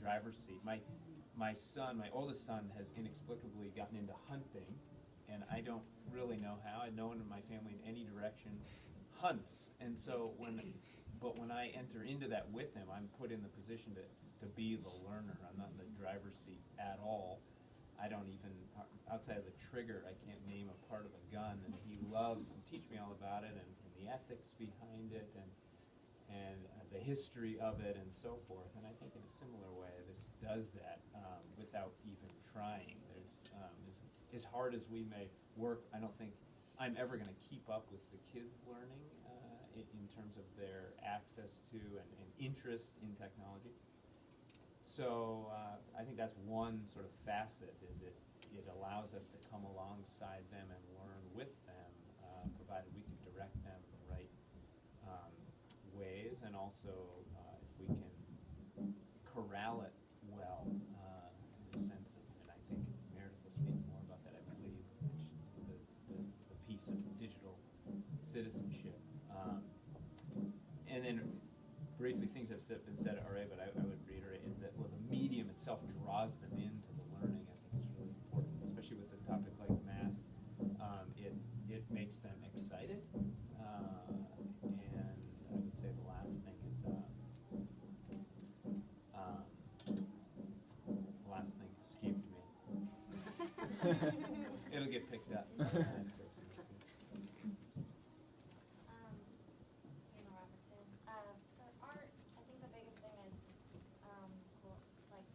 driver's seat. My son, my oldest son, has inexplicably gotten into hunting, and I don't really know how. No one in my family in any direction hunts, and so when I enter into that with him, I'm put in the position to be the learner. I'm not in the driver's seat at all. I don't even, outside of the trigger, I can't name a part of a gun, and he loves to teach me all about it, and the ethics behind it, and the history of it, and so forth. And I think in a similar way, this does that without even trying. As hard as we may work, I don't think I'm ever going to keep up with the kids' learning in terms of their access to and interest in technology. So I think that's one sort of facet, is it allows us to come alongside them and learn with them, provided we can direct them in the right ways, and also if we can corral it well, in the sense of, and I think Meredith will speak more about that, I believe, the piece of digital citizenship. And then briefly, things have been said already, but I would reiterate, is that the medium itself draws them into the learning. I think is really important, especially with a topic like math. It makes them excited, and I would say the last thing is the last thing escaped me. It'll get picked up.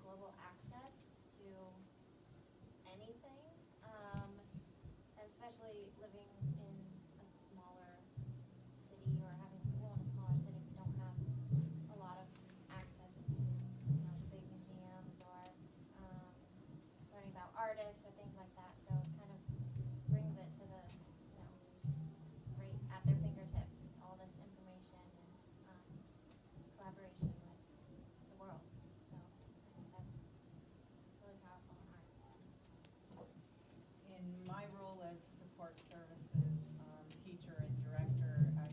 Global access to anything, especially living in a smaller city or having school in a smaller city. We don't have a lot of access to the big museums or learning about artists or things like that. So it kind of brings it to the right at their fingertips, all this information and collaboration with the world. In my role as support services teacher and director, I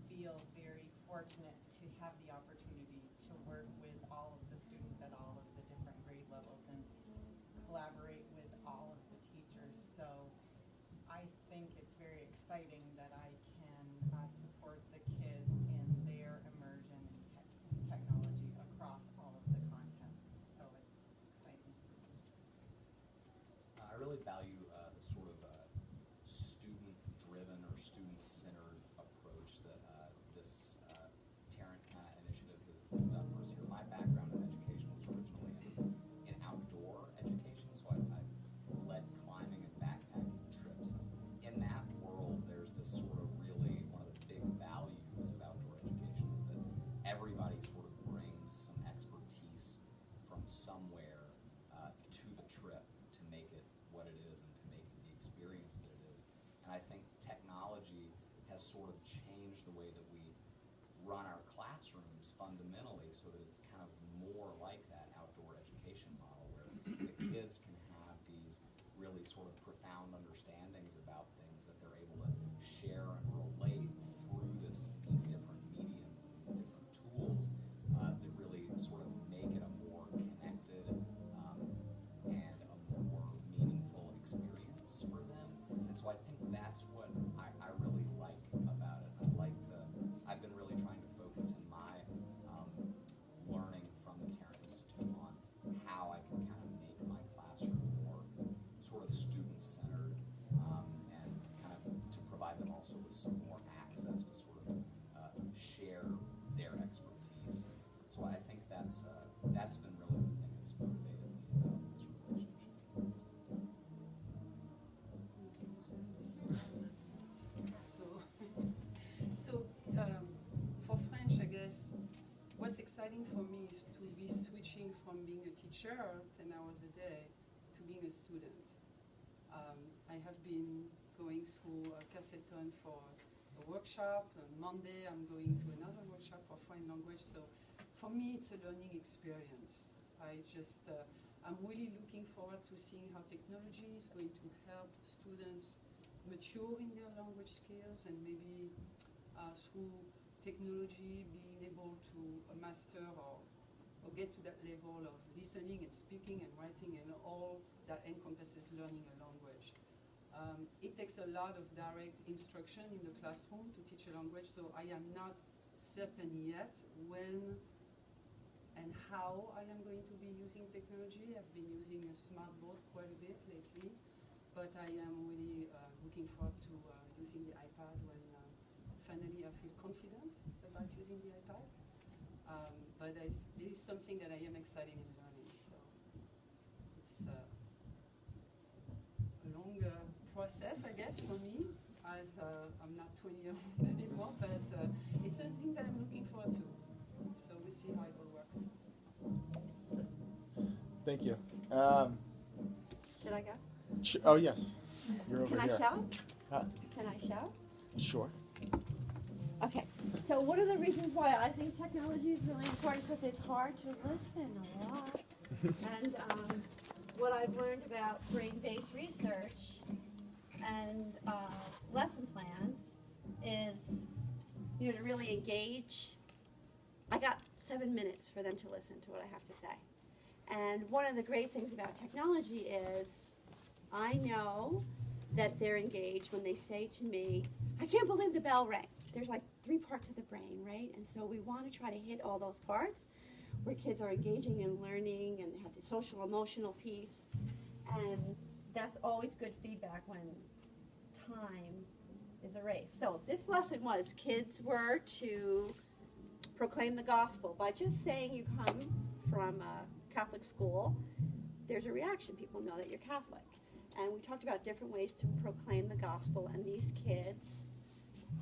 feel very fortunate to have the opportunity to work with all of the students at all of the different grade levels and collaborate with all of the teachers. So I think it's very exciting that I can support the kids in their immersion in technology across all of the contents. So it's exciting. I really value the sort of student-driven or student-centered approach that this Tarrant kind of initiative has done for us here. My background in education was originally in outdoor education, so I led climbing and backpacking trips. In that world, there's this sort of really, one of the big values of outdoor education is that everybody sort of brings some expertise from somewhere to the trip to make it what it is and to make it the experience that it is. And I think technology has sort of changed the way that we run our classrooms fundamentally, so that it's kind of more like that outdoor education model where the kids can have these really sort of profound understandings about things that they're able to share and relate through these different mediums and these different tools that really sort of make it a more connected and a more meaningful experience for them. And so I think that's what I really like about it. I've been really trying to focus in my learning from the Tarrant Institute on how I can kind of make my classroom more sort of student-centered and kind of to provide them also with some more access to sort of share their expertise. So I think that's been really the thing that's motivated me about this relationship. So for French, I guess, what's exciting for me is to be switching from being a teacher 10 hours a day to being a student. I have been going through Casseton for a workshop. On Monday, I'm going to another workshop for foreign language. So for me, it's a learning experience. I'm really looking forward to seeing how technology is going to help students mature in their language skills, and maybe through technology being able to master or or get to that level of listening and speaking and writing and all that encompasses learning a language. It takes a lot of direct instruction in the classroom to teach a language, so I am not certain yet when and how I am going to be using technology. I've been using smart boards quite a bit lately, but I am really looking forward to using the iPad when finally I feel confident about using the iPad. But it is something that I am excited in learning, so it's a longer process, I guess, for me, as I'm not 20 years old anymore, but it's something that I'm looking forward to. So we'll see how it all works. Thank you. Should I go? Oh, yes. You're over Can I here. shout? Huh? Can I shout? Sure. Okay. So one of the reasons why I think technology is really important, because it's hard to listen a lot. And what I've learned about brain-based research and lesson plans is, to really engage. I got 7 minutes for them to listen to what I have to say. And one of the great things about technology is I know that they're engaged when they say to me, I can't believe the bell rang. There's like 3 parts of the brain, right? And so we want to try to hit all those parts where kids are engaging and learning and have the social emotional piece. And that's always good feedback when time is erased. So this lesson was kids were to proclaim the gospel. By just saying you come from a Catholic school, there's a reaction. People know that you're Catholic. And we talked about different ways to proclaim the gospel, and these kids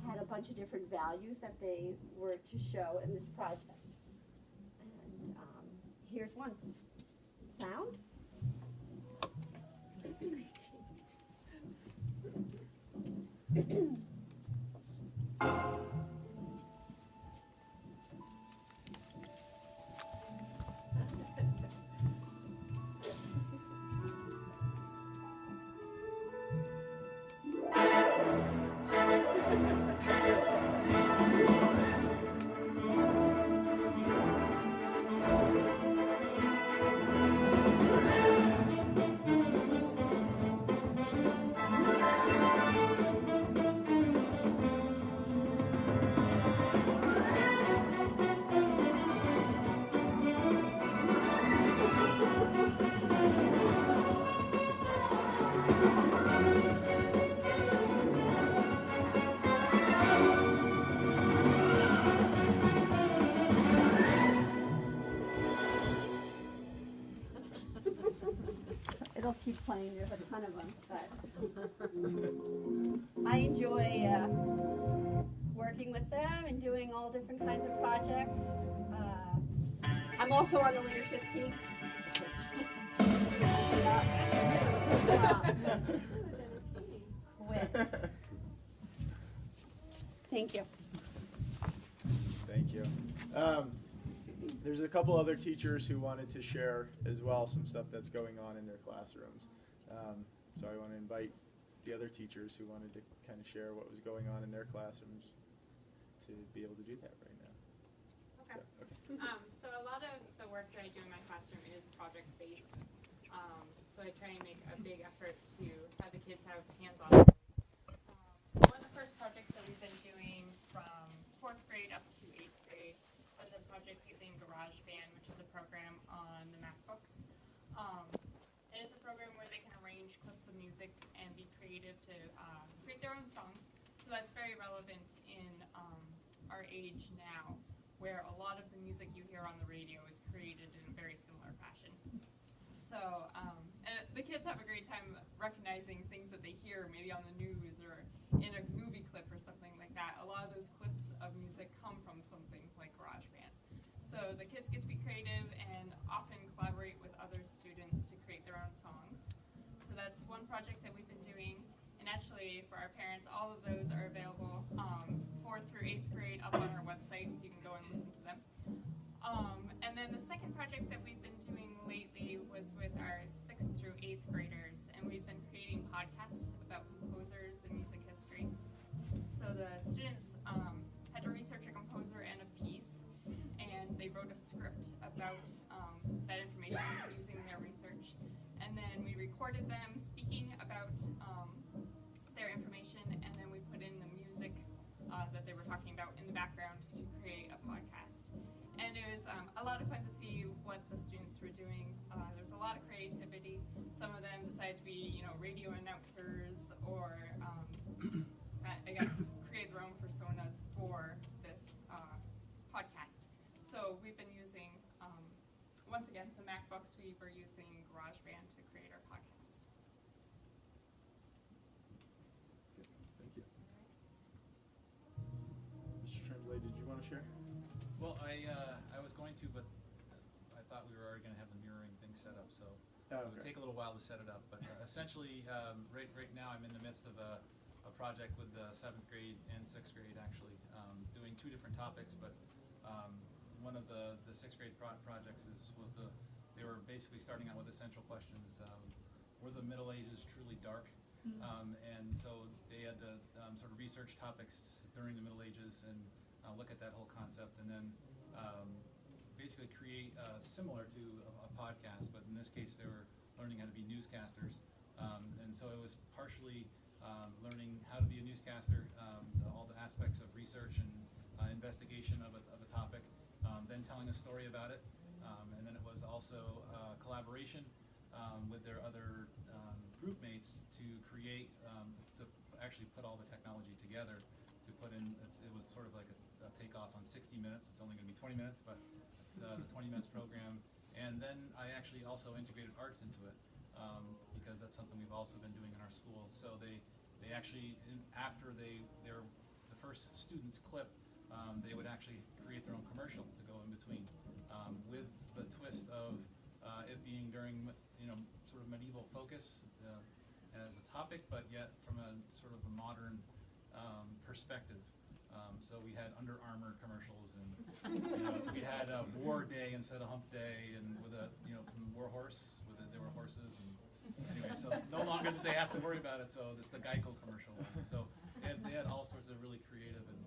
had a bunch of different values that they were to show in this project. And here's one. Sound? It'll keep playing. There's a ton of them. But I enjoy working with them and doing all different kinds of projects. I'm also on the leadership team. Thank you. Thank you. There's a couple other teachers who wanted to share as well some stuff that's going on in their classrooms. So I want to invite the other teachers who wanted to kind of share what was going on in their classrooms to be able to do that right now. Okay. So a lot of the work that I do in my classroom is project-based. So I try and make a big effort to have the kids have hands-on. One of the first projects that we've been doing from 4th grade up to 8th grade was a project using GarageBand, which is a program on the MacBooks. And it's a program where they can arrange clips of music and be creative to create their own songs. So that's very relevant in our age now, where a lot of the music you hear on the radio is created in a very similar fashion. So, and the kids have a great time recognizing things that they hear maybe on the news or in a movie clip or something like that. A lot of those clips of music come from something like GarageBand. So the kids get to be creative and often collaborate with other students to create their own songs. So that's one project that we've been doing. And actually, for our parents, all of those are available 4th through 8th grade up on our website, so you can go and listen to them. And then the second project that we've been doing lately was with our 6th through 8th graders, and we've been creating podcasts about composers and music history. So the students had to research a composer and a piece, and they wrote a script about recorded them speaking about their information, and then we put in the music that they were talking about in the background to create a podcast. And it was a lot of fun to see what the students were doing. There was a lot of creativity. Some of them decided to be, radio announcers, or I guess create their own personas for this podcast. So we've been using, once again, the MacBooks. We were using GarageBand to create our podcasts. Thank you. Mr. Tremblay, did you want to share? Well, I was going to, but I thought we were already going to have the mirroring thing set up, so it would take a little while to set it up. But essentially, right now I'm in the midst of a project with the 7th grade and 6th grade, actually, doing 2 different topics. But one of the 6th grade projects they were basically starting out with essential questions. Were the Middle Ages truly dark? And so they had to sort of research topics during the Middle Ages and look at that whole concept, and then basically create similar to a podcast, but in this case they were learning how to be newscasters. And so it was partially learning how to be a newscaster, all the aspects of research and investigation of a topic, then telling a story about it, and then it was also collaboration with their other group mates to create, to actually put all the technology together, to put in, it was sort of like a takeoff on 60 minutes. It's only going to be 20 minutes, but the 20 minutes program. And then I actually also integrated arts into it, because that's something we've also been doing in our school. So they actually, after the first student's clip, they would actually create their own commercial to go in between, with the twist of it being during, sort of medieval focus as a topic, but yet from a sort of a modern perspective. So we had Under Armour commercials, and we had War Day instead of Hump Day, and with from War Horse, there were horses, and anyway, so no longer did they have to worry about it. So it's the Geico commercial. So they had all sorts of really creative and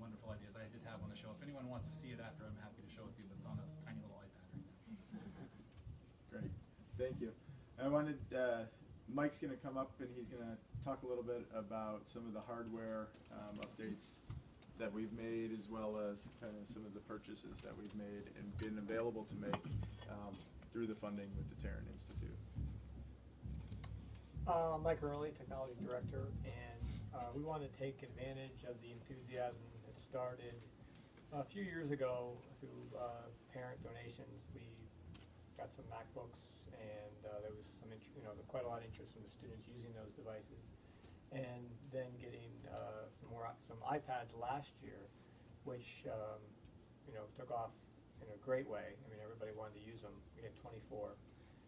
wonderful ideas. I did have on the show. If anyone wants to see it after, I'm happy to show it to you, but it's on a tiny little iPad right now. Great, thank you. I wanted, Mike's going to come up and he's going to talk a little bit about some of the hardware updates that we've made, as well as kind of some of the purchases that we've made and been available to make through the funding with the Tarrant Institute. Mike Early, Technology Director, and we want to take advantage of the enthusiasm that started a few years ago through parent donations. We got some MacBooks, and there was some, quite a lot of interest from the students using those devices, and then getting some iPads last year, which took off in a great way. I mean, everybody wanted to use them. We had 24.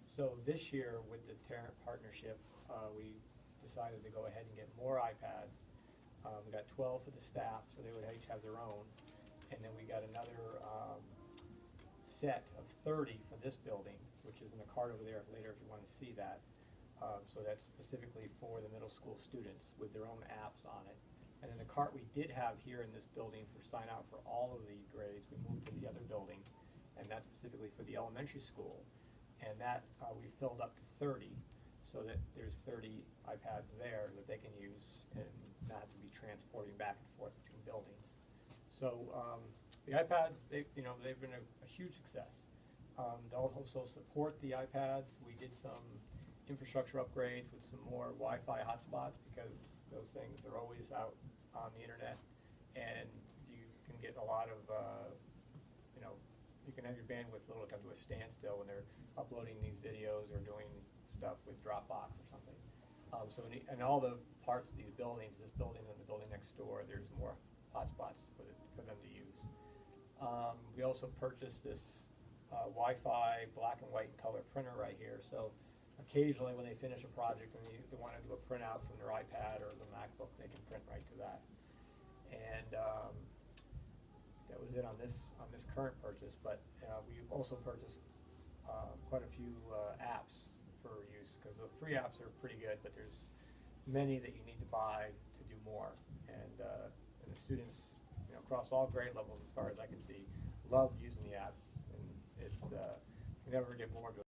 So this year, with the Tarrant partnership, we decided to go ahead and get more iPads. We got 12 for the staff, so they would each have their own, and then we got another set of 30 for this building, which is in the cart over there later if you want to see that. So that's specifically for the middle school students with their own apps on it. And then the cart we did have here in this building for sign out for all of the grades, we moved to the other building, and that's specifically for the elementary school. And that we filled up to 30, so that there's 30 iPads there that they can use and not to be transporting back and forth between buildings. So the iPads, they've been a huge success. They'll also support the iPads. We did some infrastructure upgrades with some more Wi-Fi hotspots, because those things are always out on the internet, and you can get a lot of, you can have your bandwidth literally come to a standstill when they're uploading these videos or doing stuff with Dropbox or something. So in all the parts of these buildings, this building and the building next door, there's more hotspots for them to use. We also purchased this Wi-Fi black and white color printer right here. So occasionally when they finish a project and they want to do a printout from their iPad or the MacBook, they can print right to that. And that was it on this current purchase, but we also purchased quite a few apps for use, because the free apps are pretty good, but there's many that you need to buy to do more. And the students, across all grade levels, as far as I can see, love using the apps, and it's you never get bored with